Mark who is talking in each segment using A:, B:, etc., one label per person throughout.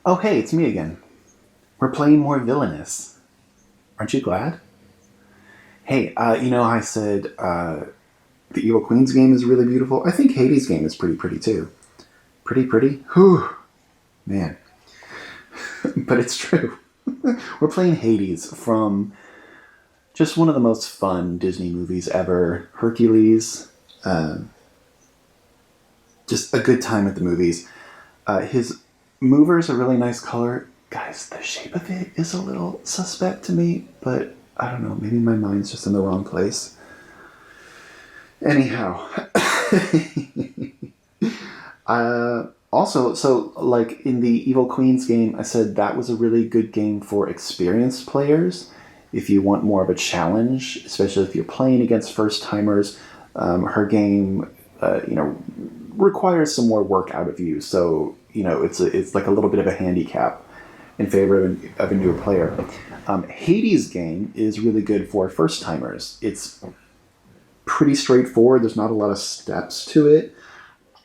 A: Oh, hey, it's me again. We're playing more Villainous. Aren't you glad? Hey, I said the Evil Queen's game is really beautiful. I think Hades' game is pretty pretty too. Pretty pretty? Whew, man. But it's true. We're playing Hades from just one of the most fun Disney movies ever, Hercules. Just a good time at the movies. His mover's a really nice color. Guys, the shape of it is a little suspect to me, but I don't know. Maybe my mind's just in the wrong place. Anyhow, also, so like in the Evil Queens game, I said that was a really good game for experienced players. If you want more of a challenge, especially if you're playing against first timers, her game, requires some more work out of you. So it's like a little bit of a handicap in favor of a newer player. Hades' game is really good for first timers. It's pretty straightforward. There's not a lot of steps to it.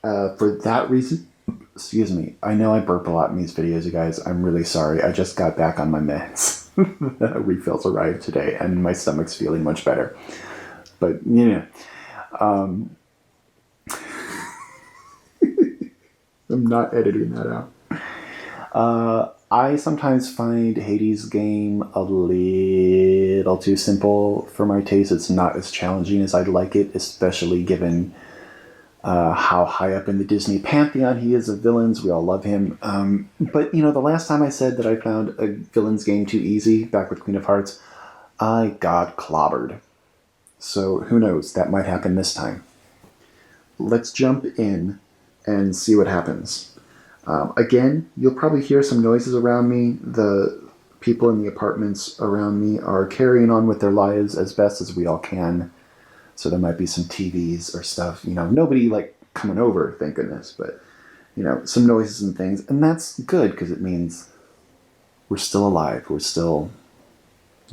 A: For that reason, excuse me. I know I burp a lot in these videos, you guys. I'm really sorry. I just got back on my meds. Refills arrived today, and my stomach's feeling much better. But I'm not editing that out. I sometimes find Hades' game a little too simple for my taste. It's not as challenging as I'd like it, especially given how high up in the Disney pantheon he is of villains. We all love him. But, the last time I said that I found a villain's game too easy, back with Queen of Hearts, I got clobbered. So who knows? That might happen this time. Let's jump in and see what happens. Again, you'll probably hear some noises around me. The people in the apartments around me are carrying on with their lives as best as we all can. So there might be some TVs or stuff. Nobody like coming over, thank goodness. But, some noises and things. And that's good because it means we're still alive. We're still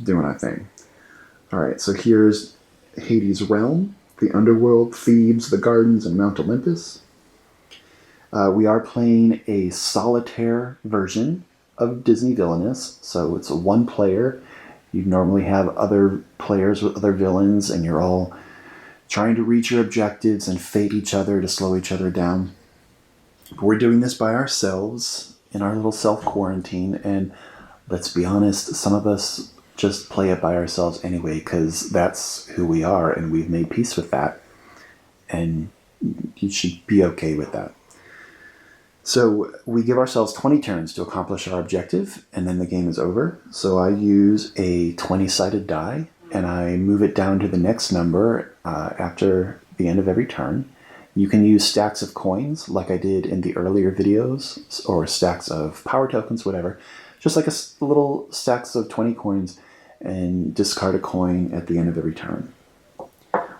A: doing our thing. All right, so here's Hades' realm, the underworld, Thebes, the gardens, and Mount Olympus. We are playing a solitaire version of Disney Villainous, so it's a one player. You normally have other players with other villains, and you're all trying to reach your objectives and fate each other to slow each other down. But we're doing this by ourselves in our little self-quarantine, and let's be honest, some of us just play it by ourselves anyway, because that's who we are, and we've made peace with that, and you should be okay with that. So we give ourselves 20 turns to accomplish our objective, and then the game is over. So I use a 20-sided die, and I move it down to the next number after the end of every turn. You can use stacks of coins, like I did in the earlier videos, or stacks of power tokens, whatever. Just like a little stacks of 20 coins, and discard a coin at the end of every turn.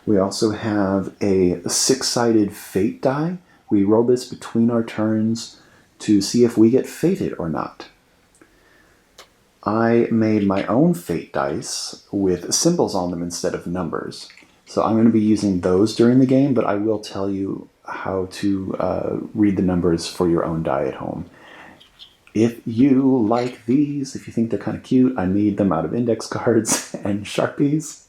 A: We also have a 6-sided fate die. We roll this between our turns to see if we get fated or not. I made my own fate dice with symbols on them instead of numbers. So I'm going to be using those during the game, but I will tell you how to read the numbers for your own die at home. If you like these, if you think they're kind of cute, I made them out of index cards and Sharpies.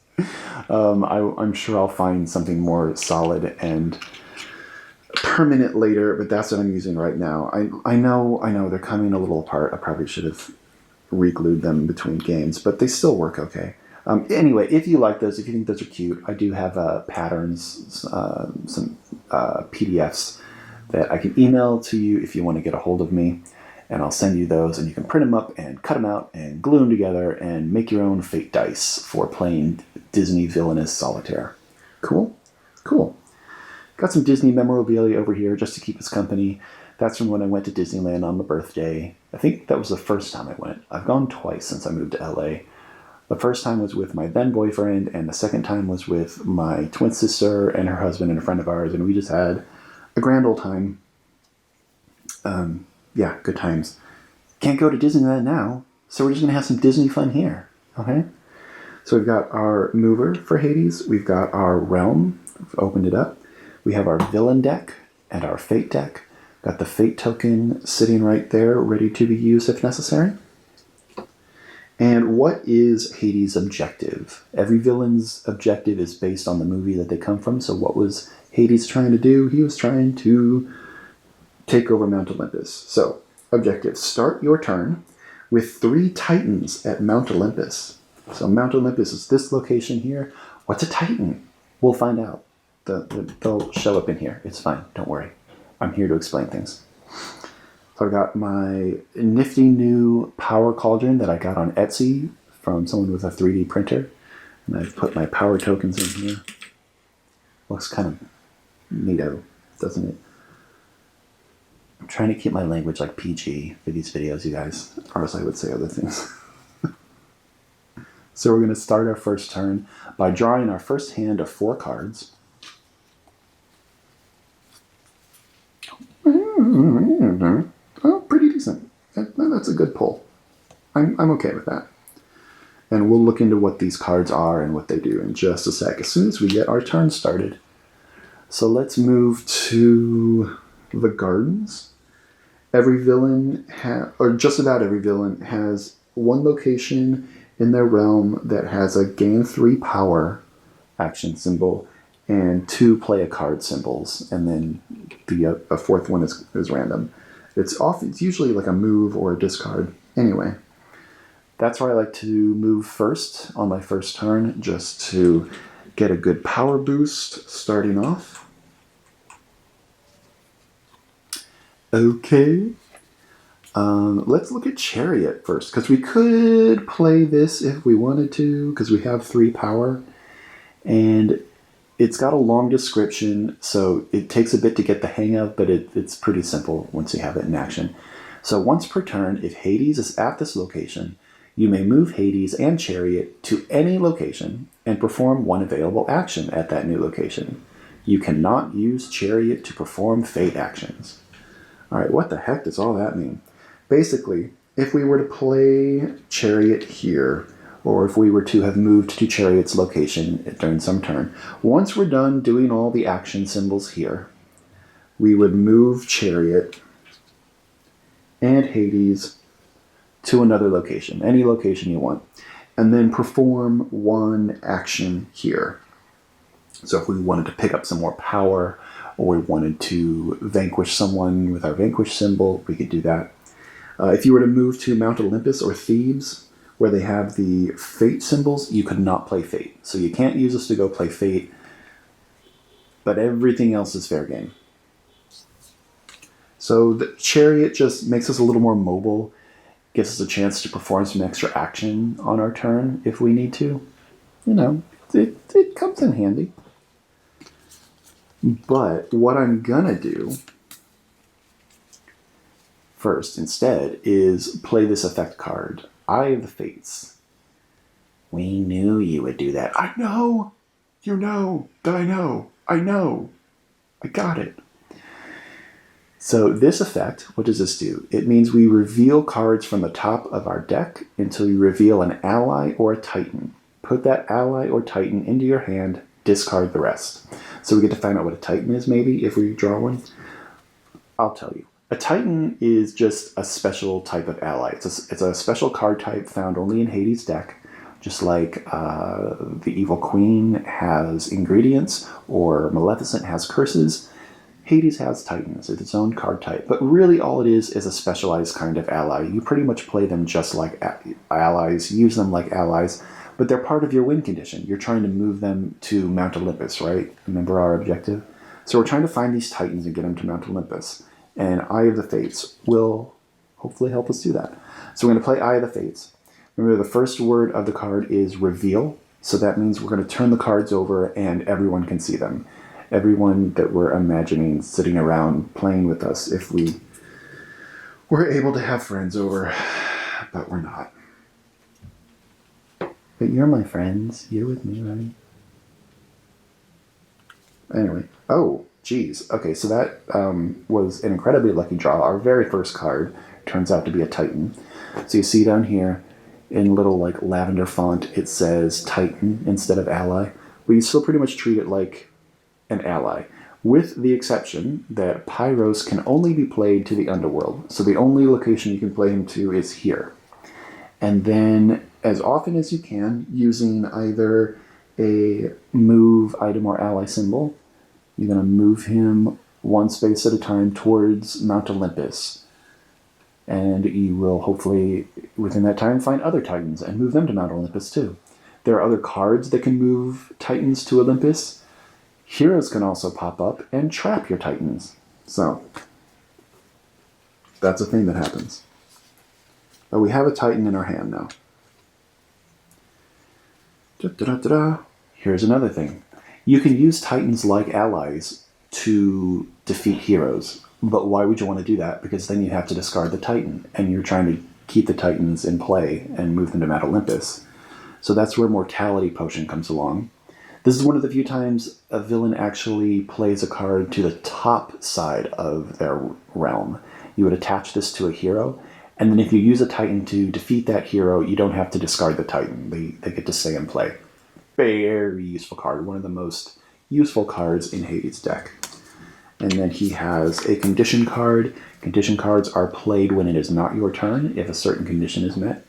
A: I'm sure I'll find something more solid and permanent later, but that's what I'm using right now. I know they're coming a little apart. I probably should have re-glued them between games, but they still work okay. Anyway, if you like those, if you think those are cute, I do have patterns, some PDFs that I can email to you if you want to get a hold of me, and I'll send you those, and you can print them up and cut them out and glue them together and make your own fate dice for playing Disney Villainous Solitaire. Cool? Cool. Got some Disney memorabilia over here just to keep us company. That's from when I went to Disneyland on my birthday. I think that was the first time I went. I've gone twice since I moved to LA. The first time was with my then boyfriend, and the second time was with my twin sister and her husband and a friend of ours, and we just had a grand old time. Yeah, good times. Can't go to Disneyland now, so we're just going to have some Disney fun here, okay? So we've got our mover for Hades. We've got our realm. We've opened it up. We have our villain deck and our fate deck. Got the fate token sitting right there, ready to be used if necessary. And what is Hades' objective? Every villain's objective is based on the movie that they come from. So what was Hades trying to do? He was trying to take over Mount Olympus. So, objective, start your turn with 3 titans at Mount Olympus. So Mount Olympus is this location here. What's a titan? We'll find out. They'll show up in here. It's fine. Don't worry. I'm here to explain things. So I got my nifty new power cauldron that I got on Etsy from someone with a 3D printer. And I've put my power tokens in here. Looks kind of neato, doesn't it? I'm trying to keep my language like PG for these videos, you guys. Or else I would say other things. So we're going to start our first turn by drawing our first hand of 4 cards. Oh, pretty decent. That's a good pull. I'm okay with that. And we'll look into what these cards are and what they do in just a sec, as soon as we get our turn started. So let's move to the gardens. Every villain, or just about every villain, has one location in their realm that has a gain 3 power action symbol and 2 play a card symbols, and then a 4th one is random. It's usually like a move or a discard. Anyway, that's where I like to move first on my first turn, just to get a good power boost starting off. Okay. Let's look at Chariot first, because we could play this if we wanted to, because we have 3 power, and it's got a long description, so it takes a bit to get the hang of, but it's pretty simple once you have it in action. So once per turn, if Hades is at this location, you may move Hades and Chariot to any location and perform 1 available action at that new location. You cannot use Chariot to perform fate actions. Alright, what the heck does all that mean? Basically, if we were to play Chariot here, or if we were to have moved to Chariot's location during some turn, once we're done doing all the action symbols here, we would move Chariot and Hades to another location, any location you want, and then perform 1 action here. So if we wanted to pick up some more power, or we wanted to vanquish someone with our vanquish symbol, we could do that. If you were to move to Mount Olympus or Thebes, where they have the fate symbols, you could not play fate. So you can't use this to go play fate, but everything else is fair game. So the Chariot just makes us a little more mobile, gives us a chance to perform some extra action on our turn if we need to. You know, it comes in handy. But what I'm gonna do first instead is play this effect card, Eye of the Fates. We knew you would do that. I know! You know that I know. I know. I got it. So this effect, what does this do? It means we reveal cards from the top of our deck until you reveal an ally or a titan. Put that ally or titan into your hand, discard the rest. So we get to find out what a titan is, maybe, if we draw one. I'll tell you. A titan is just a special type of ally. It's a special card type found only in Hades' deck, just like the Evil Queen has ingredients, or Maleficent has curses. Hades has titans. It's its own card type. But really all it is a specialized kind of ally. You pretty much play them just like allies, use them like allies, but they're part of your win condition. You're trying to move them to Mount Olympus, right? Remember our objective? So we're trying to find these titans and get them to Mount Olympus. And Eye of the Fates will hopefully help us do that. So we're going to play Eye of the Fates. Remember, the first word of the card is reveal. So that means we're going to turn the cards over and everyone can see them. Everyone that we're imagining sitting around playing with us if we were able to have friends over, but we're not. But you're my friends. You're with me, right? Anyway. Oh, geez. Okay, so that was an incredibly lucky draw. Our very first card turns out to be a Titan. So you see down here in little like lavender font, it says Titan instead of ally. We still pretty much treat it like an ally. with the exception that Pyros can only be played to the underworld. So the only location you can play him to is here. And then, as often as you can, using either a move, item, or ally symbol, you're going to move him one space at a time towards Mount Olympus. And you will hopefully, within that time, find other Titans and move them to Mount Olympus too. There are other cards that can move Titans to Olympus. Heroes can also pop up and trap your Titans. So, that's a thing that happens. But we have a Titan in our hand now. Da-da-da-da-da. Here's another thing. You can use Titans like allies to defeat heroes. But why would you want to do that? Because then you have to discard the Titan, and you're trying to keep the Titans in play and move them to Mount Olympus. So that's where Mortality Potion comes along. This is one of the few times a villain actually plays a card to the top side of their realm. You would attach this to a hero, and then if you use a Titan to defeat that hero, you don't have to discard the Titan. They get to stay in play. Very useful card. One of the most useful cards in Hades' deck. And then he has a condition card. Condition cards are played when it is not your turn, if a certain condition is met.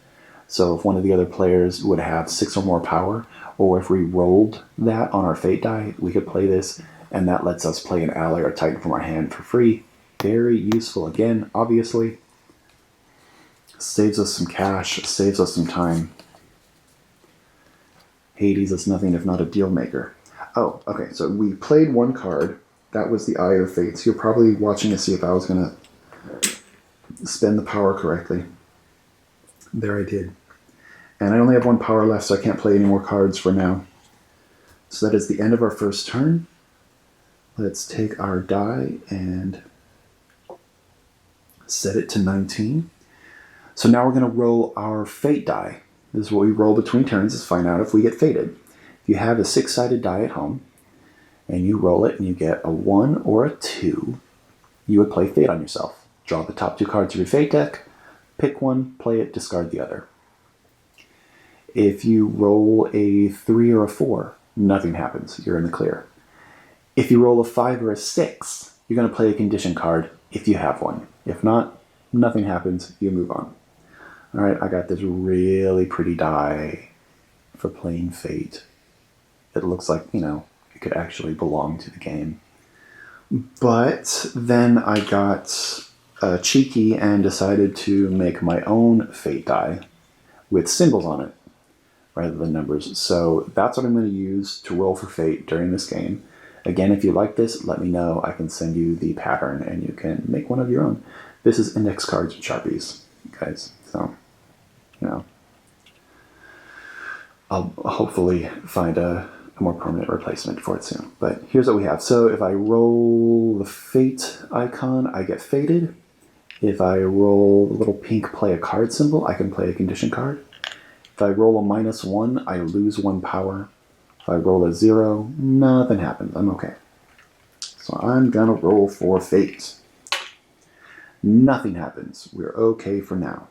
A: So if one of the other players would have 6 or more power, or if we rolled that on our fate die, we could play this, and that lets us play an ally or Titan from our hand for free. Very useful again, obviously. Saves us some cash, saves us some time. Hades is nothing if not a deal maker. Oh, okay, so we played one card. That was the Eye of Fate. So you're probably watching to see if I was going to spend the power correctly. There I did. And I only have 1 power left, so I can't play any more cards for now. So that is the end of our first turn. Let's take our die and set it to 19. So now we're going to roll our fate die. This is what we roll between turns to find out if we get fated. If you have a 6-sided die at home, and you roll it and you get a 1 or a 2, you would play fate on yourself. Draw the top 2 cards of your fate deck, pick one, play it, discard the other. If you roll a 3 or a 4, nothing happens. You're in the clear. If you roll a 5 or a 6, you're going to play a condition card if you have one. If not, nothing happens. You move on. All right, I got this really pretty die for playing fate. It looks like, it could actually belong to the game. But then I got cheeky and decided to make my own fate die with symbols on it rather than numbers. So that's what I'm going to use to roll for fate during this game. Again, if you like this, let me know. I can send you the pattern and you can make one of your own. This is index cards and Sharpies, guys. So, I'll hopefully find a more permanent replacement for it soon. But here's what we have. So if I roll the fate icon, I get fated. If I roll the little pink play a card symbol, I can play a condition card. If I roll a -1, I lose 1 power. If I roll a 0, nothing happens. I'm okay. So I'm gonna roll for fate. Nothing happens. We're okay for now.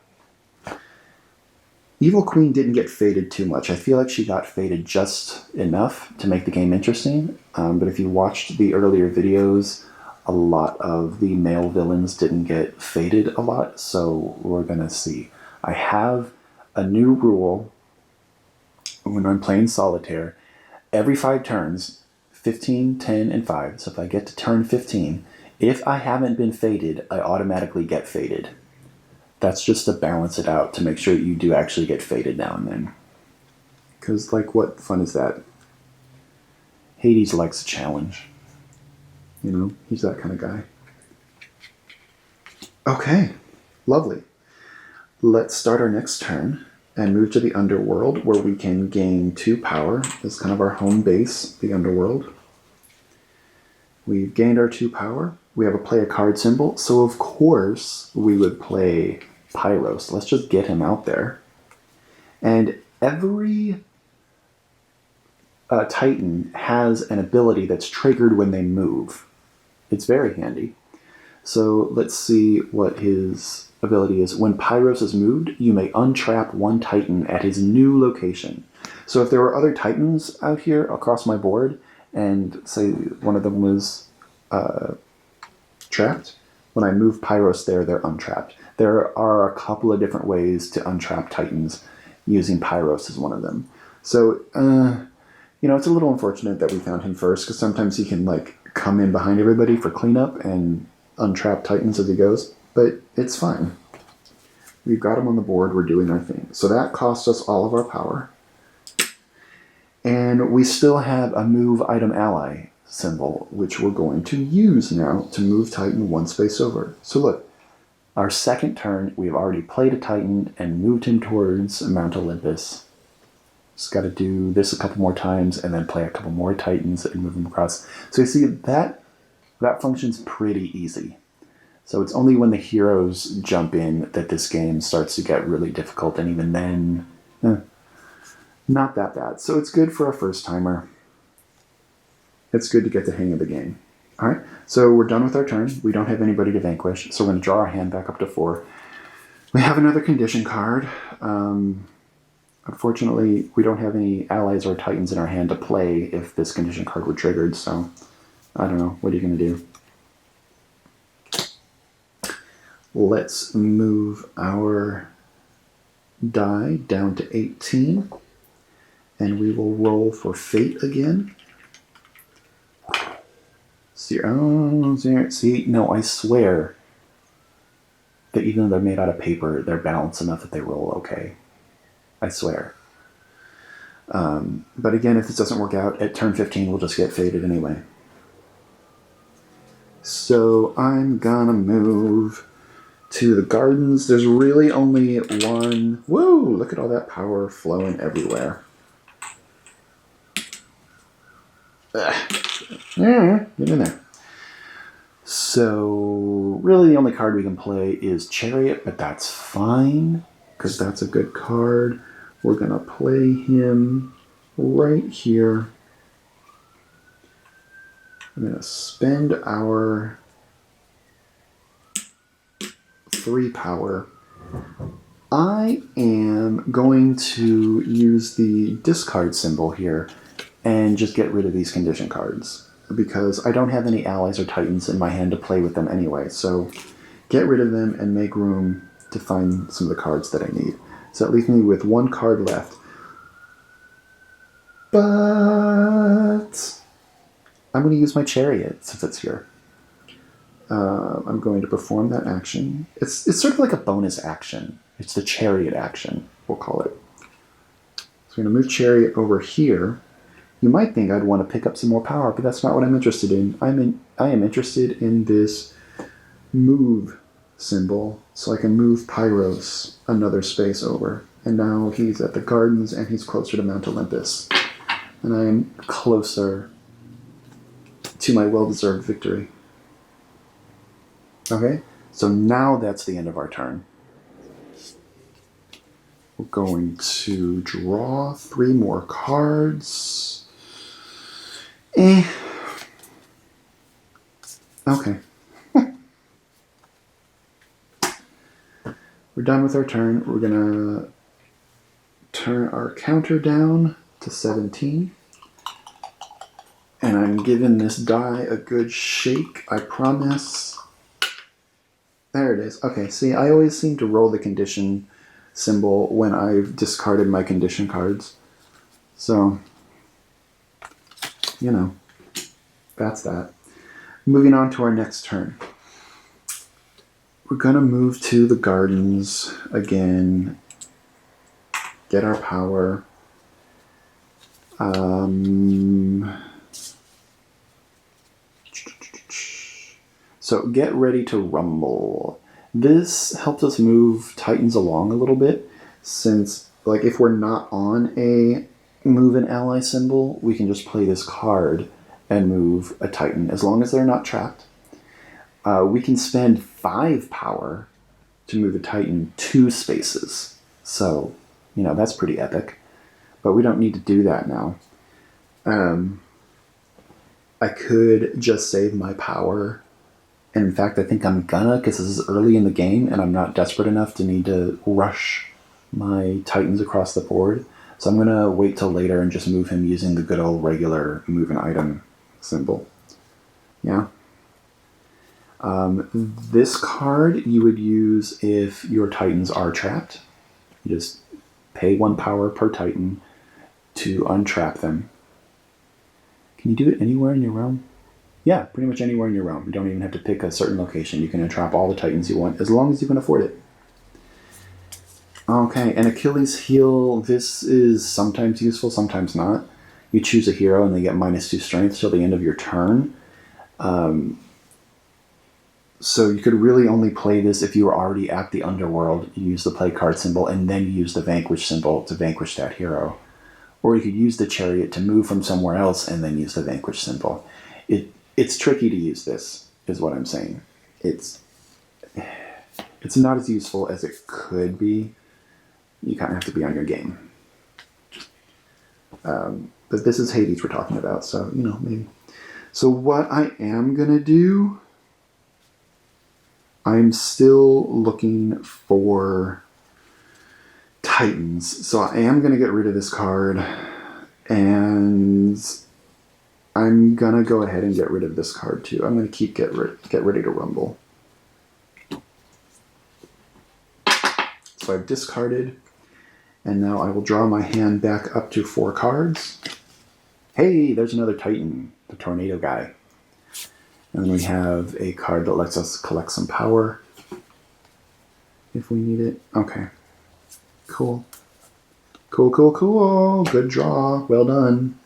A: Evil Queen didn't get fated too much. I feel like she got fated just enough to make the game interesting. But if you watched the earlier videos, a lot of the male villains didn't get fated a lot. So we're going to see. I have a new rule when I'm playing solitaire. Every 5 turns, 15, 10, and 5. So if I get to turn 15, if I haven't been fated, I automatically get fated. That's just to balance it out, to make sure that you do actually get fated now and then. Because, what fun is that? Hades likes a challenge. He's that kind of guy. Okay, lovely. Let's start our next turn and move to the Underworld, where we can gain 2 power. That's kind of our home base, the Underworld. We've gained our 2 power. We have a play a card symbol, so of course we would play Pyros. Let's just get him out there. And every Titan has an ability that's triggered when they move. It's very handy. So let's see what his ability is. When Pyros is moved, you may untrap 1 Titan at his new location. So if there were other Titans out here across my board, and say one of them was trapped. When I move Pyros there, they're untrapped. There are a couple of different ways to untrap Titans. Using Pyros is one of them. So, it's a little unfortunate that we found him first, because sometimes he can, come in behind everybody for cleanup and untrap Titans as he goes. But it's fine. We've got him on the board. We're doing our thing. So that cost us all of our power. And we still have a move item ally symbol, which we're going to use now to move Titan one space over. So look, our second turn, we've already played a Titan and moved him towards Mount Olympus. Just got to do this a couple more times and then play a couple more Titans and move them across. So you see, that function's pretty easy. So it's only when the heroes jump in that this game starts to get really difficult, and even then, not that bad. So it's good for a first-timer. It's good to get the hang of the game. All right, so we're done with our turn. We don't have anybody to vanquish, so we're going to draw our hand back up to 4. We have another condition card. Unfortunately, we don't have any allies or Titans in our hand to play if this condition card were triggered, so I don't know. What are you going to do? Let's move our die down to 18, and we will roll for fate again. See, no, I swear that even though they're made out of paper, they're balanced enough that they roll okay. I swear. But again, if this doesn't work out, at turn 15, we'll just get fated anyway. So I'm gonna move to the gardens. There's really only one. Whoa, look at all that power flowing everywhere. Yeah, get in there. So really the only card we can play is Chariot, but that's fine, because that's a good card. We're going to play him right here. I'm going to spend our 3 power. I am going to use the discard symbol here and just get rid of these condition cards, because I don't have any allies or Titans in my hand to play with them anyway. So get rid of them and make room to find some of the cards that I need. So that leaves me with 1 card left. But I'm going to use my Chariot since it's here. I'm going to perform that action. It's sort of like a bonus action. It's the Chariot action, we'll call it. So I'm going to move Chariot over here. You might think I'd want to pick up some more power, but that's not what I'm interested in. I am interested in this move symbol, so I can move Pyros another space over. And now he's at the gardens and he's closer to Mount Olympus. And I am closer to my well-deserved victory. Okay, so now that's the end of our turn. We're going to draw 3 more cards. Okay. We're done with our turn. We're going to turn our counter down to 17. And I'm giving this die a good shake, I promise. There it is. Okay, see, I always seem to roll the condition symbol when I've discarded my condition cards. So, that's that. Moving on to our next turn. We're going to move to the gardens again, get our power. So get ready to rumble. This helps us move Titans along a little bit, since if we're not on a move an ally symbol, we can just play this card and move a Titan as long as they're not trapped. We can spend 5 power to move a Titan 2 spaces. So, that's pretty epic. But we don't need to do that now. I could just save my power. And in fact, I think I'm gonna, because this is early in the game and I'm not desperate enough to need to rush my Titans across the board. So I'm gonna wait till later and just move him using the good old regular move an item symbol. Yeah. This card you would use if your Titans are trapped. You just pay 1 power per Titan to untrap them. Can you do it anywhere in your realm? Yeah, pretty much anywhere in your realm. You don't even have to pick a certain location. You can entrap all the Titans you want, as long as you can afford it. Okay, and Achilles' heel, this is sometimes useful, sometimes not. You choose a hero and they get -2 strength till the end of your turn. So you could really only play this if you were already at the underworld. You use the play card symbol, and then you use the vanquish symbol to vanquish that hero. Or you could use the chariot to move from somewhere else and then use the vanquish symbol. It's tricky to use this, is what I'm saying. It's not as useful as it could be. You kind of have to be on your game. But this is Hades we're talking about, so, maybe. So what I am going to do, I'm still looking for Titans. So I am going to get rid of this card, and I'm going to go ahead and get rid of this card too. I'm going to keep get ready to rumble. So I've discarded, and now I will draw my hand back up to 4 cards. Hey, there's another Titan, the tornado guy. And then we have a card that lets us collect some power if we need it. Okay. Cool. Cool. Good draw. Well done.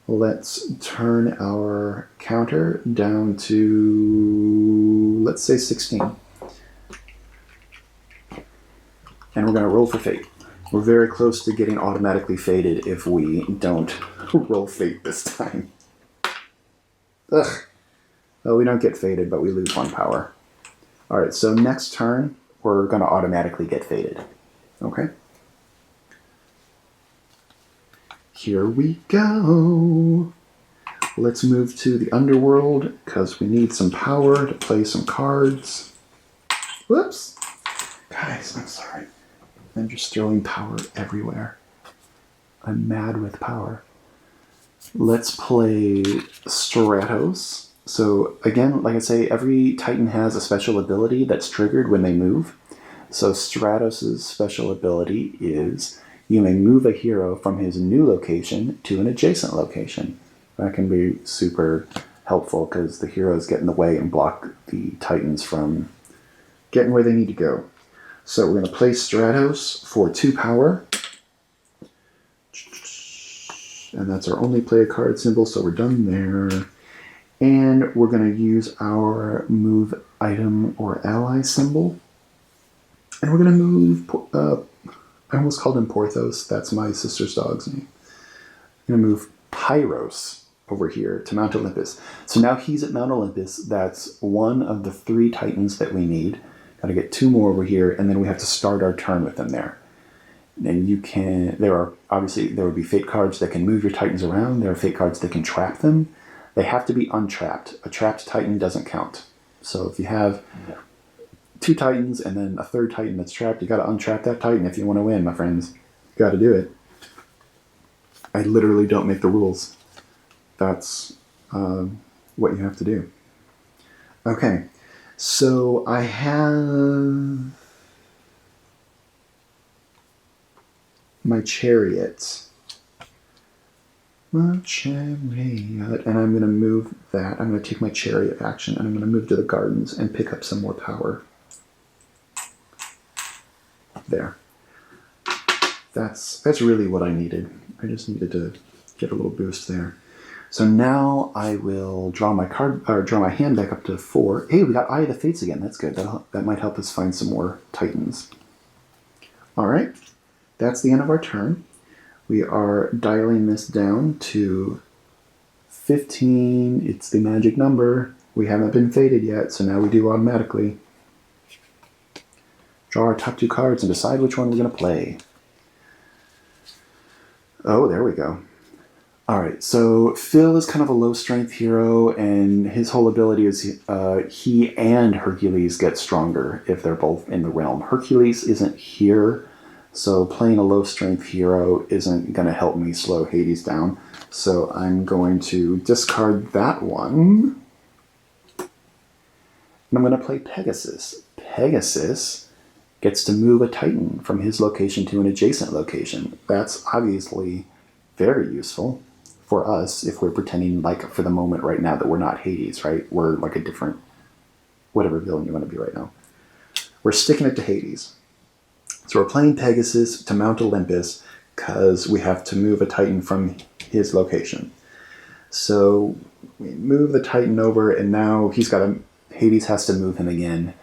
A: Let's turn our counter down to, let's say 16. And we're going to roll for fate. We're very close to getting automatically fated if we don't roll fate this time. Ugh. Well, we don't get fated, but we lose 1 power. Alright, so next turn, we're going to automatically get fated. Okay? Here we go. Let's move to the underworld, because we need some power to play some cards. Whoops. Guys, I'm sorry. I'm just throwing power everywhere. I'm mad with power. Let's play Stratos. So again, like I say, every Titan has a special ability that's triggered when they move. So Stratos' special ability is you may move a hero from his new location to an adjacent location. That can be super helpful because the heroes get in the way and block the Titans from getting where they need to go. So we're going to play Stratos for 2 power. And that's our only play a card symbol, so we're done there. And we're going to use our move item or ally symbol. And we're going to move, I almost called him Porthos, that's my sister's dog's name. I'm going to move Pyros over here to Mount Olympus. So now he's at Mount Olympus. That's 1 of the 3 Titans that we need. Got to get 2 more over here, and then we have to start our turn with them there. And you can, there would be fate cards that can move your Titans around. There are fate cards that can trap them. They have to be untrapped. A trapped Titan doesn't count. So if you have 2 Titans and then a 3rd Titan that's trapped, you got to untrap that Titan if you want to win, my friends. You got to do it. I literally don't make the rules. That's what you have to do. Okay. So I have my chariot. My chariot. And I'm going to move that. I'm going to take my chariot action and I'm going to move to the gardens and pick up some more power. There. That's really what I needed. I just needed to get a little boost there. So now I will draw my hand back up to 4. Hey, we got Eye of the Fates again. That's good. That might help us find some more Titans. All right, that's the end of our turn. We are dialing this down to 15. It's the magic number. We haven't been fated yet, so now we do automatically. Draw our top 2 cards and decide which one we're going to play. Oh, there we go. Alright, so Phil is kind of a low-strength hero, and his whole ability is he and Hercules get stronger if they're both in the realm. Hercules isn't here, so playing a low-strength hero isn't going to help me slow Hades down. So I'm going to discard that one. And I'm going to play Pegasus. Pegasus gets to move a Titan from his location to an adjacent location. That's obviously very useful for us if we're pretending like for the moment right now that we're not Hades, right? We're like a different, whatever villain you want to be right now. We're sticking it to Hades. So we're playing Pegasus to Mount Olympus because we have to move a Titan from his location. So we move the Titan over, and now Hades has to move him again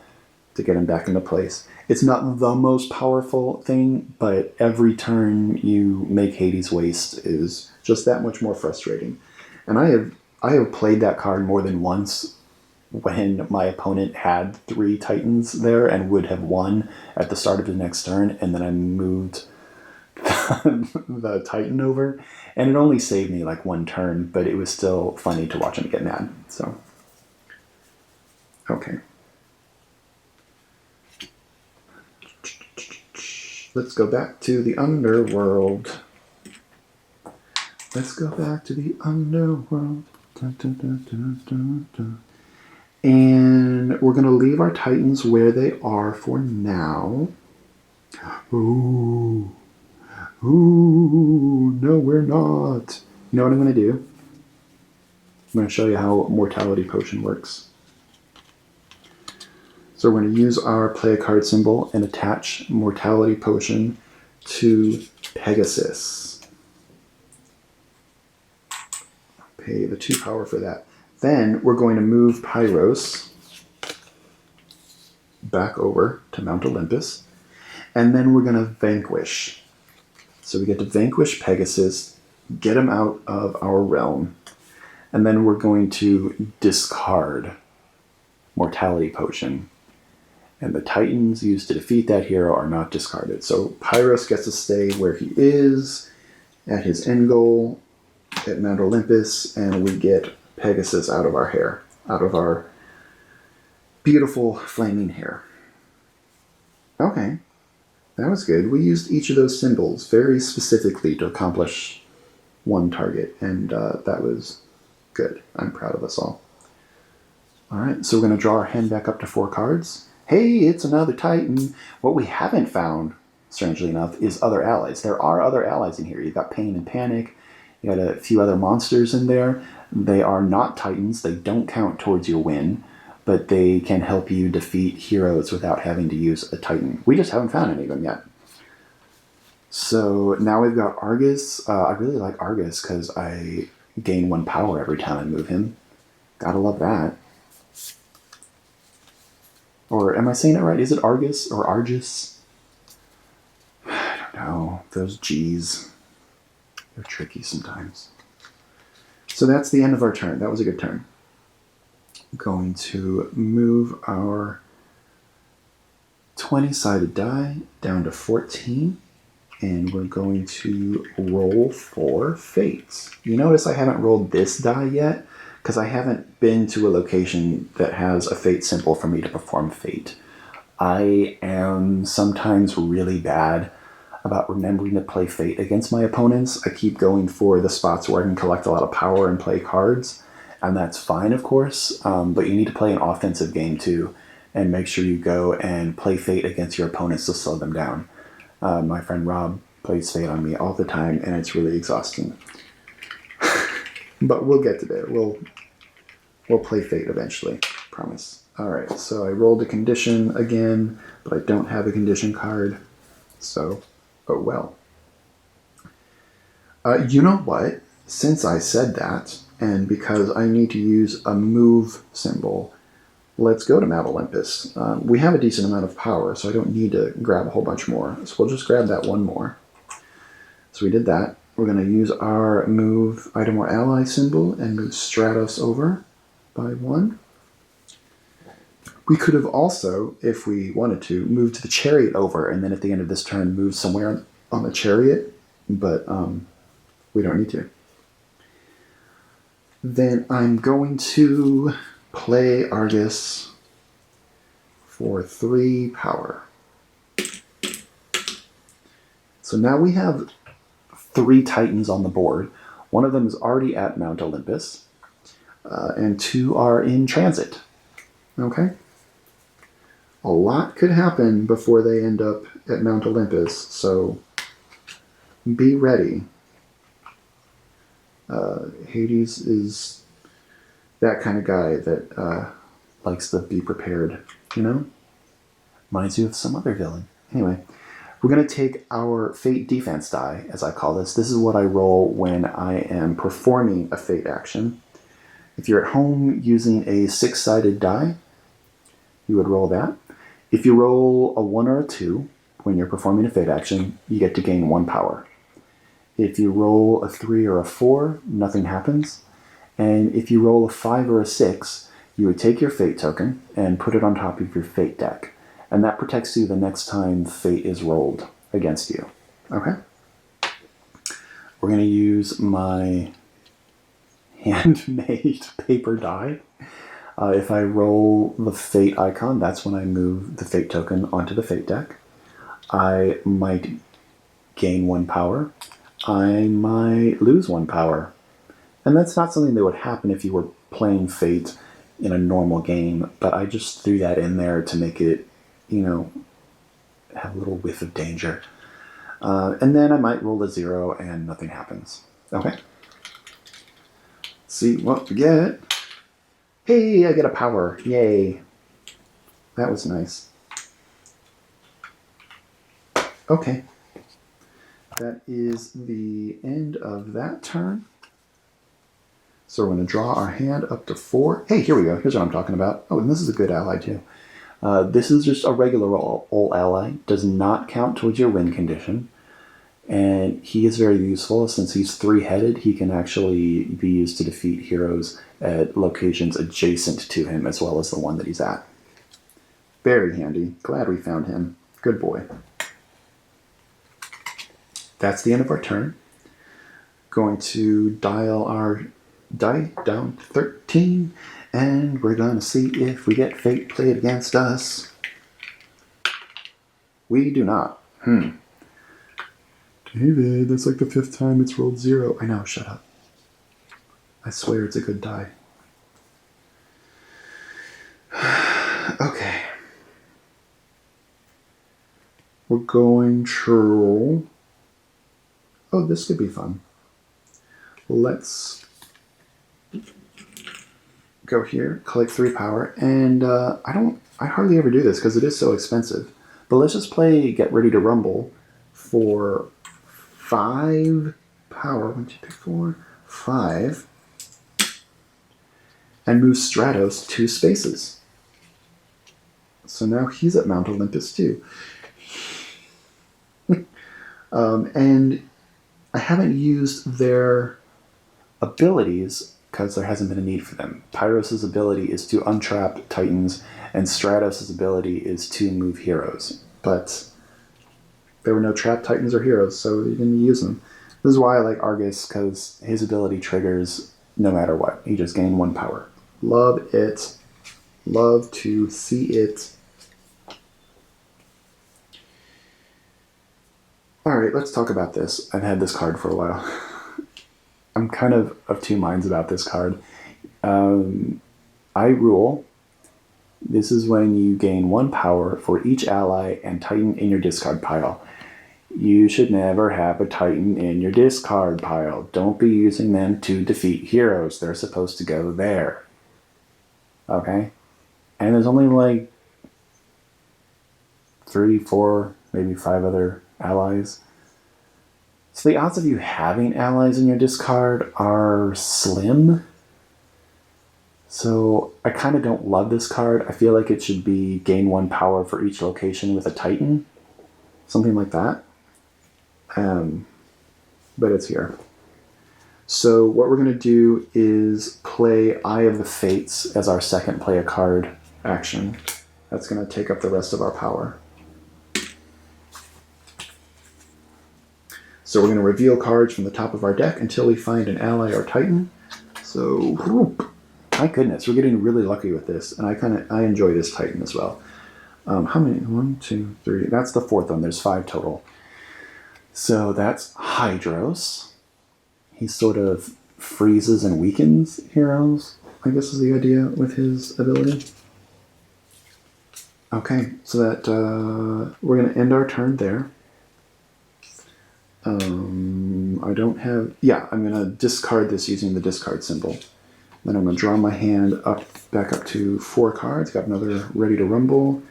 A: to get him back into place. It's not the most powerful thing, but every turn you make Hades waste is just that much more frustrating. And I have played that card more than once when my opponent had 3 Titans there and would have won at the start of the next turn, and then I moved the Titan over, and it only saved me like 1 turn, but it was still funny to watch him get mad. So, okay. Let's go back to the underworld. Let's go back to the underworld. Dun, dun, dun, dun, dun, dun. And we're going to leave our Titans where they are for now. Ooh. Ooh, no, we're not. You know what I'm going to do? I'm going to show you how Mortality Potion works. So we're going to use our play a card symbol and attach Mortality Potion to Pegasus. Pay the 2 power for that. Then we're going to move Pyros back over to Mount Olympus. And then we're going to vanquish. So we get to vanquish Pegasus, get him out of our realm. And then we're going to discard Mortality Potion. And the Titans used to defeat that hero are not discarded. So Pyros gets to stay where he is at his end goal at Mount Olympus, and we get Pegasus out of our hair, out of our beautiful flaming hair. Okay, that was good. We used each of those symbols very specifically to accomplish one target, and that was good. I'm proud of us all. All right, so we're going to draw our hand back up to 4 cards. Hey, it's another Titan. What we haven't found, strangely enough, is other allies. There are other allies in here. You've got Pain and Panic. You got a few other monsters in there. They are not Titans. They don't count towards your win, but they can help you defeat heroes without having to use a Titan. We just haven't found any of them yet. So now we've got Argus. I really like Argus because I gain 1 power every time I move him. Gotta love that. Or am I saying it right? Is it Argus or Argus? I don't know. Those G's. They're tricky sometimes. So that's the end of our turn. That was a good turn. I'm going to move our 20-sided die down to 14. And we're going to roll for fates. You notice I haven't rolled this die yet, because I haven't been to a location that has a fate symbol for me to perform fate. I am sometimes really bad about remembering to play fate against my opponents. I keep going for the spots where I can collect a lot of power and play cards, and that's fine, of course, but you need to play an offensive game too, and make sure you go and play fate against your opponents to slow them down. My friend Rob plays fate on me all the time, and it's really exhausting. But we'll get to there. We'll play fate eventually, promise. All right, so I rolled a condition again, but I don't have a condition card, so oh well. You know what? Since I said that, and because I need to use a move symbol, let's go to Mount Olympus. We have a decent amount of power, so I don't need to grab a whole bunch more. So we'll just grab that 1 more. So we did that. We're going to use our move item or ally symbol and move Stratos over by 1. We could have also, if we wanted to, move to the chariot over, and then at the end of this turn move somewhere on the chariot, but we don't need to. Then I'm going to play Argus for 3 power. So now we have 3 Titans on the board. One of them is already at Mount Olympus, and 2 are in transit. Okay? a lot could happen before they end up at Mount Olympus, so be ready. Hades is that kind of guy that likes to be prepared, you know? Reminds you of some other villain. Anyway, we're going to take our Fate defense die, as I call this. This is what I roll when I am performing a Fate action. If you're at home using a 6-sided die, you would roll that. If you roll a 1 or a 2 when you're performing a Fate action, you get to gain 1 power. If you roll a 3 or a 4, nothing happens. And if you roll a 5 or a 6, you would take your Fate token and put it on top of your Fate deck. And that protects you the next time Fate is rolled against you. Okay? We're going to use my handmade paper die. If I roll the Fate icon, that's when I move the Fate token onto the Fate deck. I might gain 1 power. I might lose 1 power. And that's not something that would happen if you were playing Fate in a normal game, but I just threw that in there to make it, you know, have a little whiff of danger. And then I might roll a 0 and nothing happens. Okay. See what we get. Hey, I get a power. Yay. That was nice. Okay. That is the end of that turn. So we're going to draw our hand up to 4. Hey, here we go. Here's what I'm talking about. Oh, and this is a good ally too. This is just a regular old ally. Does not count towards your win condition. And he is very useful. Since he's 3-headed, he can actually be used to defeat heroes at locations adjacent to him as well as the one that he's at. Very handy. Glad we found him. Good boy. That's the end of our turn. Going to dial our die down to 13, and we're going to see if we get Fate played against us. We do not. David, that's like the 5th time it's rolled 0. I know, shut up. I swear it's a good die. Okay. We're going to roll. Oh, this could be fun. Let's go here, collect 3 power, and I hardly ever do this because it is so expensive. But let's just play Get Ready to Rumble for 5 power. 1, 2, 3, 4, 5. And move Stratos 2 spaces. So now he's at Mount Olympus too. And I haven't used their abilities because there hasn't been a need for them. Pyros' ability is to untrap Titans, and Stratos' ability is to move heroes. But there were no trapped Titans or heroes, so you didn't use them. This is why I like Argus, because his ability triggers no matter what. He just gained 1 power. Love it. Love to see it. Alright, let's talk about this. I've had this card for a while. I'm kind of 2 minds about this card. I rule. This is when you gain 1 power for each ally and Titan in your discard pile. You should never have a Titan in your discard pile. Don't be using them to defeat heroes. They're supposed to go there. Okay? And there's only like 3, 4, maybe 5 other allies. So the odds of you having allies in your discard are slim. So I kind of don't love this card. I feel like it should be gain 1 power for each location with a Titan. Something like that. But it's here. So what we're going to do is play Eye of the Fates as our second play a card action. That's going to take up the rest of our power. So we're going to reveal cards from the top of our deck until we find an ally or Titan. So, whoop. My goodness, we're getting really lucky with this, and I enjoy this Titan as well. How many? 1, 2, 3. That's the 4th one. There's 5 total. So that's Hydros. He sort of freezes and weakens heroes, I guess is the idea with his ability. Okay, so that we're going to end our turn there. I don't have... Yeah, I'm going to discard this using the discard symbol. Then I'm going to draw my hand back up to 4 cards. Got another Ready to Rumble.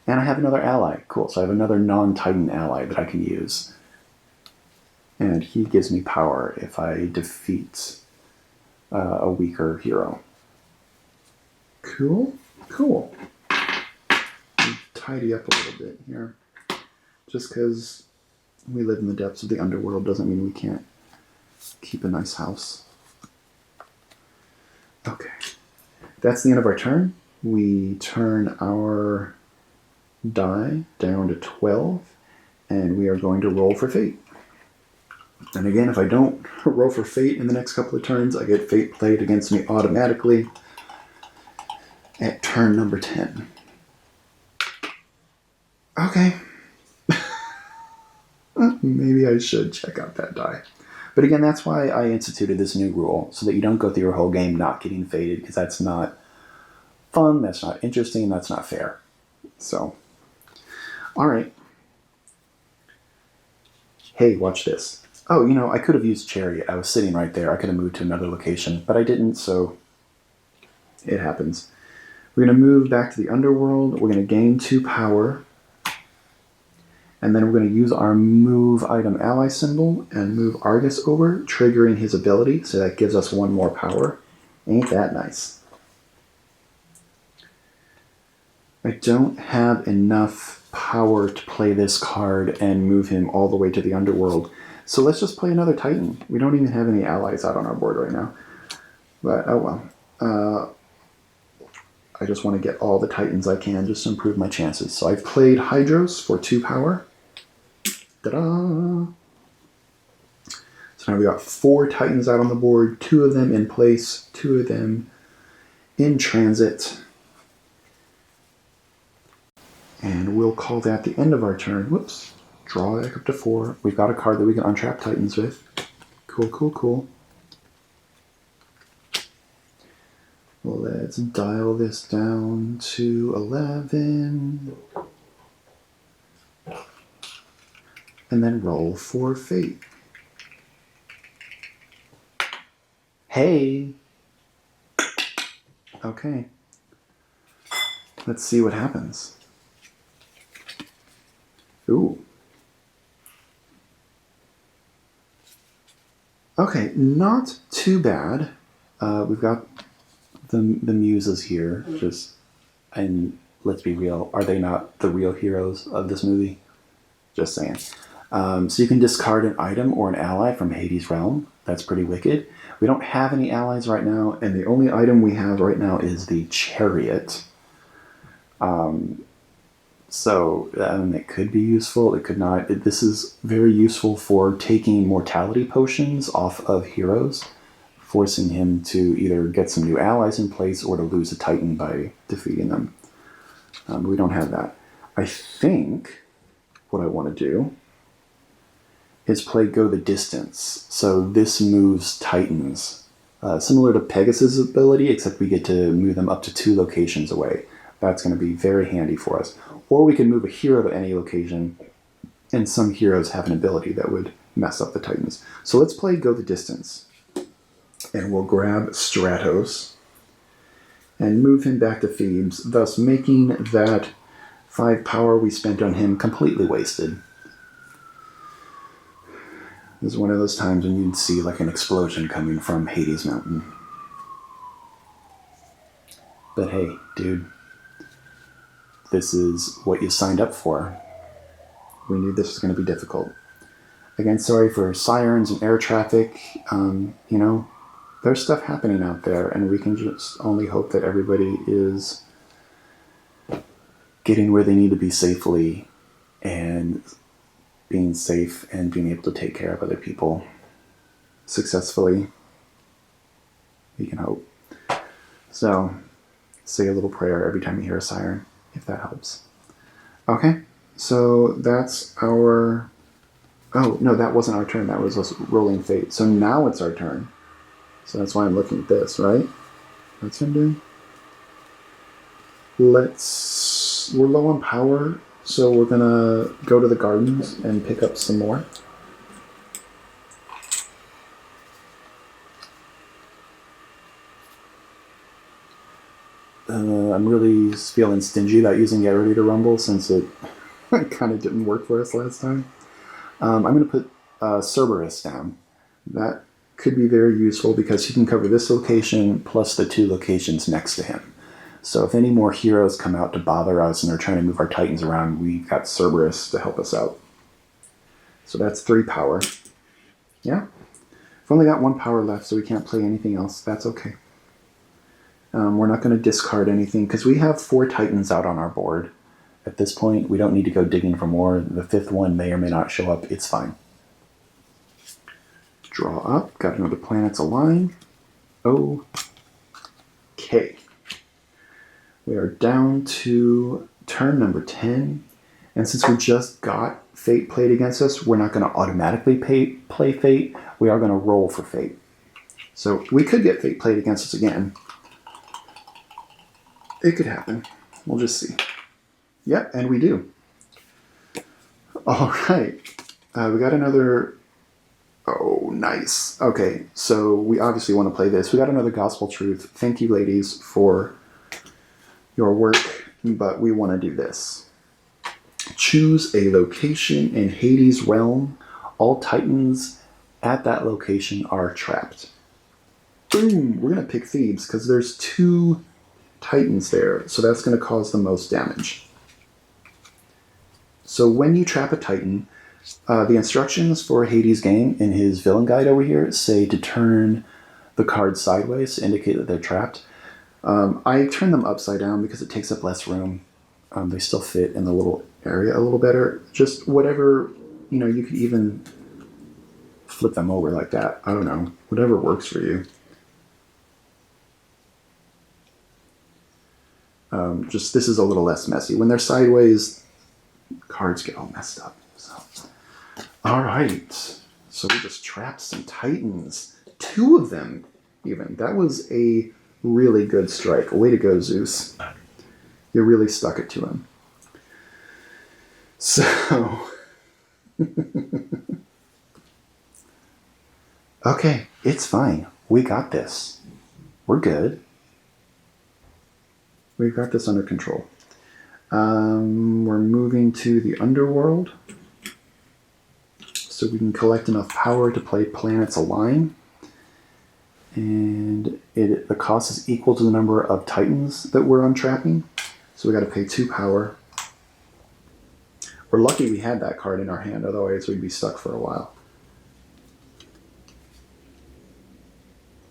A: And I have another ally. Cool, so I have another non-Titan ally that I can use. And he gives me power if I defeat a weaker hero. Cool, cool. Tidy up a little bit here. Just because we live in the depths of the underworld doesn't mean we can't keep a nice house. Okay. That's the end of our turn. We turn our die down to 12, and we are going to roll for fate. And again, if I don't roll for fate in the next couple of turns, I get fate played against me automatically at turn number 10. Okay. Maybe I should check out that die. But again, that's why I instituted this new rule, so that you don't go through your whole game not getting fated, because that's not fun, that's not interesting, that's not fair. So, alright. Hey, watch this. Oh, you know, I could have used Chariot. I was sitting right there. I could have moved to another location, but I didn't, so it happens. We're going to move back to the underworld. We're going to gain 2 power. And then we're going to use our move item ally symbol and move Argus over, triggering his ability, so that gives us 1 more power. Ain't that nice? I don't have enough power to play this card and move him all the way to the underworld. So let's just play another Titan. We don't even have any allies out on our board right now. But, oh well. I just want to get all the Titans I can just to improve my chances. So I've played Hydros for 2 power. Ta-da! So now we got 4 Titans out on the board, 2 of them in place, 2 of them in transit. And we'll call that the end of our turn. Whoops. Draw back up to 4. We've got a card that we can untrap Titans with. Cool, cool, cool. Let's dial this down to 11. And then roll for fate. Hey! Okay. Let's see what happens. Ooh. Okay, not too bad. We've got the muses here, and let's be real, are they not the real heroes of this movie? Just saying. So you can discard an item or an ally from Hades' realm. That's pretty wicked. We don't have any allies right now, and the only item we have right now is the Chariot. So it could be useful, it could not. This is very useful for taking mortality potions off of heroes, forcing him to either get some new allies in place or to lose a Titan by defeating them. We don't have that. I think what I want to do is play Go the Distance. So this moves Titans. Similar to Pegasus' ability, except we get to move them up to 2 locations away. That's going to be very handy for us. Or we can move a hero to any location, and some heroes have an ability that would mess up the Titans. So let's play Go the Distance. And we'll grab Stratos and move him back to Thebes, thus making that 5 power we spent on him completely wasted. This is one of those times when you'd see like an explosion coming from Hades Mountain. But hey, dude, this is what you signed up for. We knew this was going to be difficult. Again, sorry for sirens and air traffic. There's stuff happening out there, and we can just only hope that everybody is getting where they need to be safely and being safe and being able to take care of other people successfully. We can hope. So, say a little prayer every time you hear a siren, if that helps. Okay, so that's our... Oh, no, that wasn't our turn. That was us rolling fate. So now it's our turn. So that's why I'm looking at this, right? That's what I'm doing. Let's we're low on power, so we're gonna go to the gardens and pick up some more. I'm really feeling stingy about using Get Ready to Rumble since it kind of didn't work for us last time. I'm going to put Cerberus down. That could be very useful because he can cover this location plus the 2 locations next to him. So if any more heroes come out to bother us and are trying to move our Titans around, we've got Cerberus to help us out. So that's 3 power. Yeah. We've only got 1 power left, so we can't play anything else. That's okay. We're not going to discard anything because we have 4 Titans out on our board. At this point, we don't need to go digging for more. The 5th one may or may not show up. It's fine. Draw up. Got another Planets Align. Okay. We are down to turn number 10. And since we just got Fate played against us, we're not going to automatically play Fate. We are going to roll for Fate. So we could get Fate played against us again. It could happen. We'll just see. Yep, and we do. All right. We got another... Oh, nice. Okay, so we obviously want to play this. We got another Gospel Truth. Thank you, ladies, for your work, but we want to do this. Choose a location in Hades' realm. All Titans at that location are trapped. Boom! We're going to pick Thebes because there's 2 Titans there, so that's going to cause the most damage. So when you trap a Titan, the instructions for Hades' game in his villain guide over here say to turn the cards sideways to indicate that they're trapped. I turn them upside down because it takes up less room. They still fit in the little area a little better. Just whatever, you could even flip them over like that. I don't know. Whatever works for you. Just this is a little less messy. When they're sideways, cards get all messed up. So, all right. So we just trapped some Titans. 2 of them, even. That was a really good strike. Way to go, Zeus. You really stuck it to him. So, okay, it's fine. We got this. We're good. We've got this under control. We're moving to the underworld. So we can collect enough power to play Planets Align. And the cost is equal to the number of Titans that we're untrapping. So we got to pay 2 power. We're lucky we had that card in our hand, otherwise we'd be stuck for a while.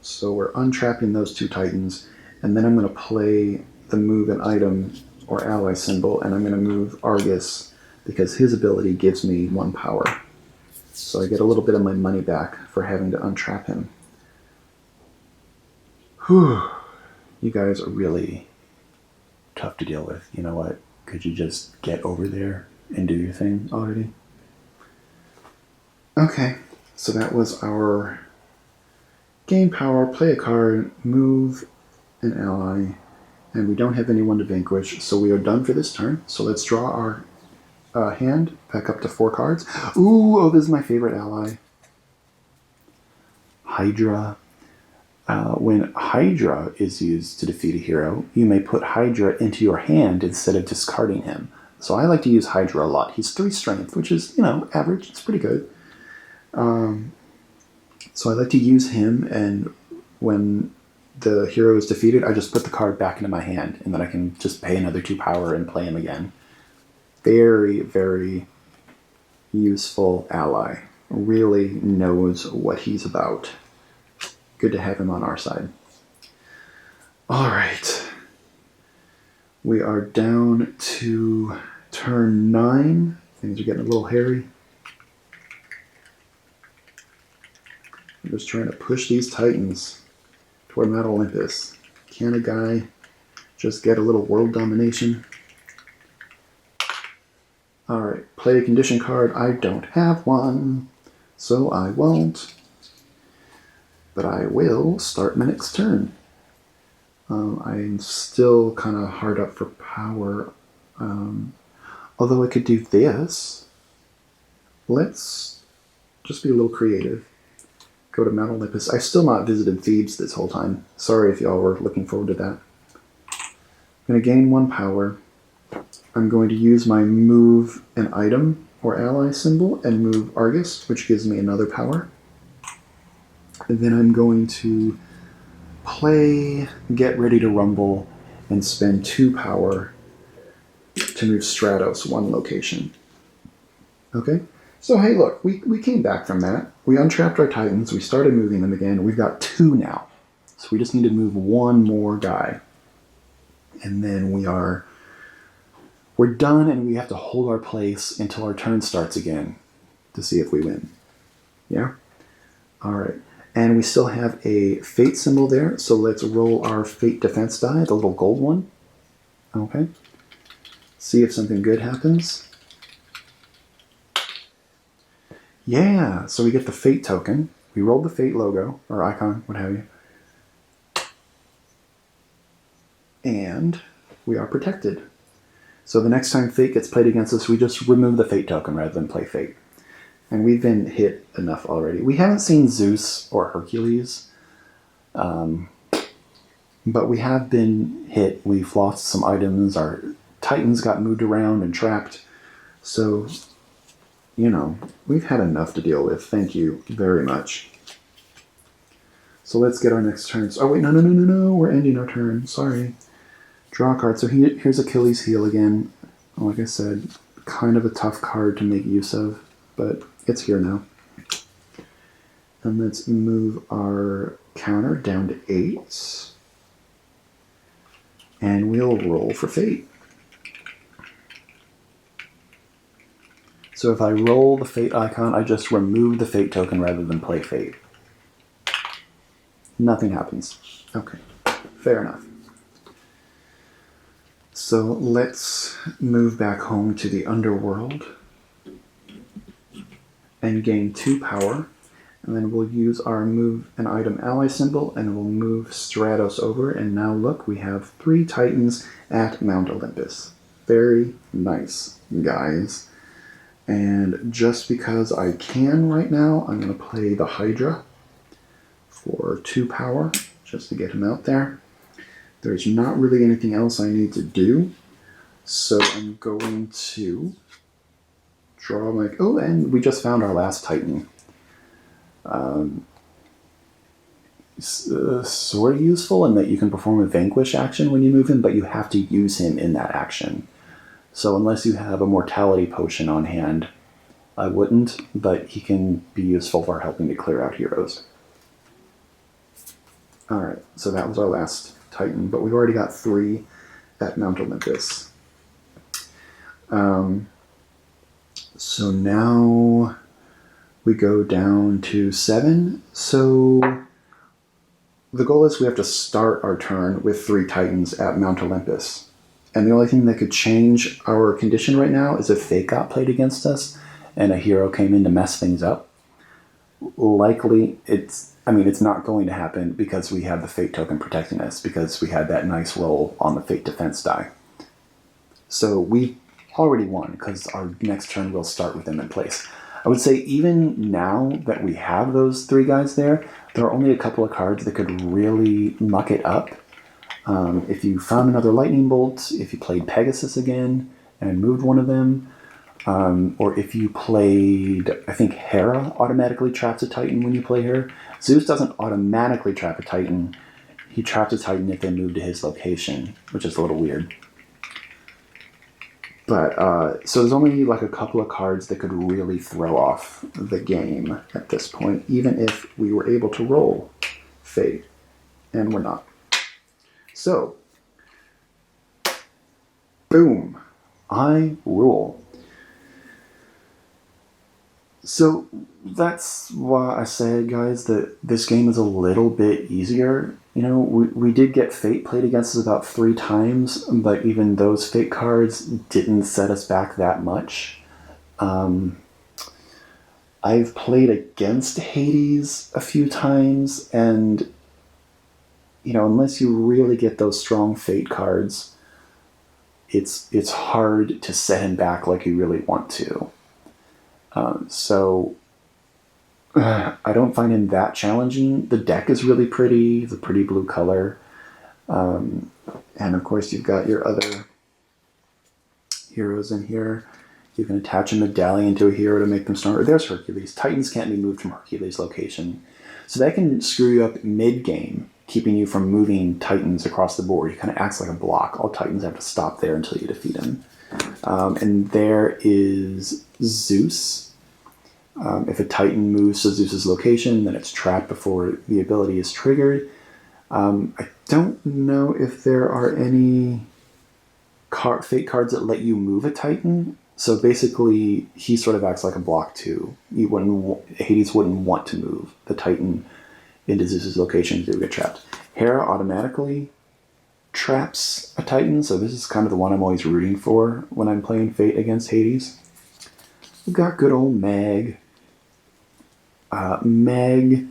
A: So we're untrapping those 2 Titans, and then I'm going to play the move an item or ally symbol, and I'm going to move Argus because his ability gives me 1 power. So I get a little bit of my money back for having to untrap him. Whew. You guys are really tough to deal with. You know what? Could you just get over there and do your thing already? Okay, so that was our gain power, play a card, move an ally, and we don't have anyone to vanquish, so we are done for this turn. So let's draw our hand back up to 4 cards. Ooh, oh, this is my favorite ally. Hydra. When Hydra is used to defeat a hero, you may put Hydra into your hand instead of discarding him. So I like to use Hydra a lot. He's 3 strength, which is, average. It's pretty good. So I like to use him, and when the hero is defeated, I just put the card back into my hand, and then I can just pay another 2 power and play him again. Very, very useful ally. Really knows what he's about. Good to have him on our side. All right. We are down to turn 9. Things are getting a little hairy. I'm just trying to push these Titans toward Mount Olympus. Can a guy just get a little world domination? Alright, play a condition card. I don't have one, so I won't. But I will start my next turn. I'm still kind of hard up for power. Although I could do this. Let's just be a little creative. Go to Mount Olympus. I've still not visited Thebes this whole time. Sorry if y'all were looking forward to that. I'm going to gain 1 power. I'm going to use my move an item or ally symbol and move Argus, which gives me another power. And then I'm going to play Get Ready to Rumble and spend 2 power to move Stratos 1 location. Okay? So hey, look, we came back from that. We untrapped our Titans. We started moving them again. We've got 2 now. So we just need to move 1 more guy. And then we're done, and we have to hold our place until our turn starts again to see if we win. Yeah? All right. And we still have a fate symbol there, so let's roll our fate defense die, the little gold one. Okay. See if something good happens. Yeah, so we get the fate token. We rolled the fate logo, or icon, what have you. And we are protected. So the next time fate gets played against us, we just remove the fate token rather than play fate. And we've been hit enough already. We haven't seen Zeus or Hercules, but we have been hit. We've lost some items. Our Titans got moved around and trapped. So, we've had enough to deal with. Thank you very much. So let's get our next turn. Oh, wait, no. We're ending our turn. Sorry. Draw a card. So here's Achilles' heel again. Like I said, kind of a tough card to make use of, but it's here now. And let's move our counter down to 8. And we'll roll for fate. So if I roll the fate icon, I just remove the fate token rather than play fate. Nothing happens. Okay, fair enough. So let's move back home to the underworld and gain 2 power. And then we'll use our move an item ally symbol and we'll move Stratos over. And now look, we have 3 Titans at Mount Olympus. Very nice, guys. And just because I can right now, I'm going to play the Hydra for 2 power, just to get him out there. There's not really anything else I need to do. So I'm going to draw my... Oh, and we just found our last Titan. Sort of useful in that you can perform a Vanquish action when you move him, but you have to use him in that action. So unless you have a Mortality Potion on hand, I wouldn't, but he can be useful for helping to clear out heroes. Alright, so that was our last Titan, but we've already got 3 at Mount Olympus. So now we go down to 7. So the goal is we have to start our turn with 3 Titans at Mount Olympus. And the only thing that could change our condition right now is if fate got played against us and a hero came in to mess things up. Likely, it's not going to happen because we have the fate token protecting us, because we had that nice roll on the fate defense die. So we already won because our next turn will start with them in place. I would say even now that we have those 3 guys there are only a couple of cards that could really muck it up. If you found another lightning bolt, if you played Pegasus again and moved one of them, or if you played, I think Hera automatically traps a Titan when you play her. Zeus doesn't automatically trap a Titan. He traps a Titan if they move to his location, which is a little weird. But, so there's only like a couple of cards that could really throw off the game at this point, even if we were able to roll Fate, and we're not. So, boom, I rule. So that's why I said, guys, that this game is a little bit easier. We did get Fate played against us about 3 times, but even those Fate cards didn't set us back that much. I've played against Hades a few times, and unless you really get those strong Fate cards, it's hard to set him back like you really want to. So I don't find him that challenging. The deck is really pretty. It's a pretty blue color. And of course you've got your other heroes in here. You can attach a medallion to a hero to make them stronger. There's Hercules. Titans can't be moved from Hercules' location. So that can screw you up mid-game, keeping you from moving Titans across the board. He kind of acts like a block. All Titans have to stop there until you defeat him. And there is Zeus. If a Titan moves to Zeus's location, then it's trapped before the ability is triggered. I don't know if there are any fate cards that let you move a Titan. So basically, he sort of acts like a block too. Hades wouldn't want to move the Titan into Zeus's location because they would get trapped. Hera automatically traps a Titan, so this is kind of the one I'm always rooting for when I'm playing Fate against Hades. We've got good old Meg. Meg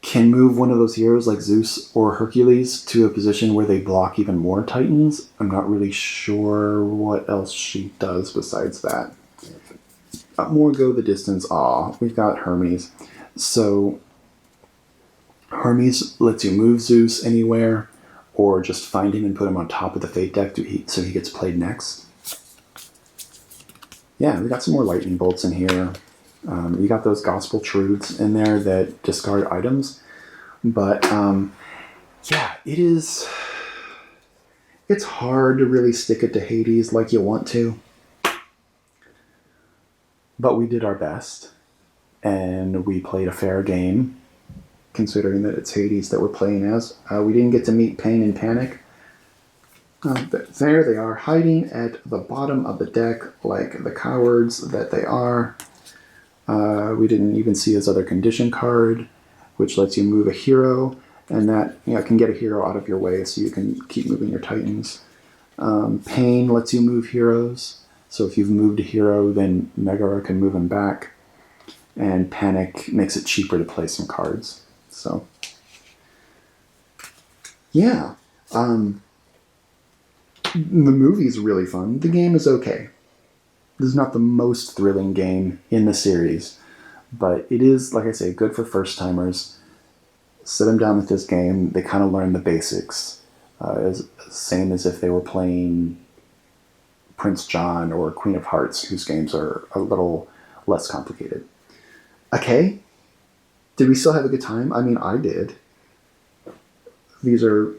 A: can move one of those heroes like Zeus or Hercules to a position where they block even more Titans. I'm not really sure what else she does besides that. More go the distance. We've got Hermes. So Hermes lets you move Zeus anywhere, or just find him and put him on top of the Fate deck so he gets played next. Yeah, we got some more lightning bolts in here. You got those gospel truths in there that discard items. But yeah, it's hard to really stick it to Hades like you want to. But we did our best. And we played a fair game, considering that it's Hades that we're playing as. We didn't get to meet Pain and Panic. There they are, hiding at the bottom of the deck like the cowards that they are. We didn't even see his other condition card, which lets you move a hero, and that can get a hero out of your way so you can keep moving your Titans. Pain lets you move heroes, so if you've moved a hero, then Megara can move him back. And Panic makes it cheaper to play some cards. So, yeah. The movie's really fun. The game is okay. This is not the most thrilling game in the series, but it is, like I say, good for first-timers. Sit them down with this game. They kind of learn the basics. Same as if they were playing Prince John or Queen of Hearts, whose games are a little less complicated. Okay. Did we still have a good time? I mean, I did. These are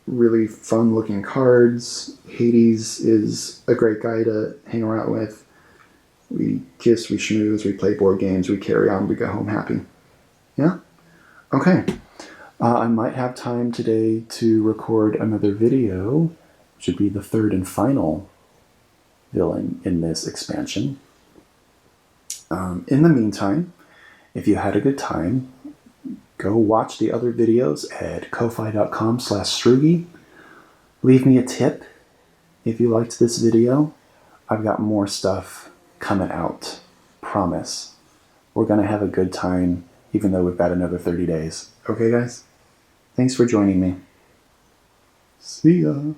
A: really fun-looking cards. Hades is a great guy to hang around with. We kiss, we schmooze, we play board games, we carry on, we go home happy. Yeah? Okay. I might have time today to record another video, which would be the third and final villain in this expansion. In the meantime, if you had a good time, go watch the other videos at ko-fi.com/Strugi. Leave me a tip if you liked this video. I've got more stuff coming out. Promise. We're going to have a good time, even though we've got another 30 days. Okay, guys? Thanks for joining me. See ya.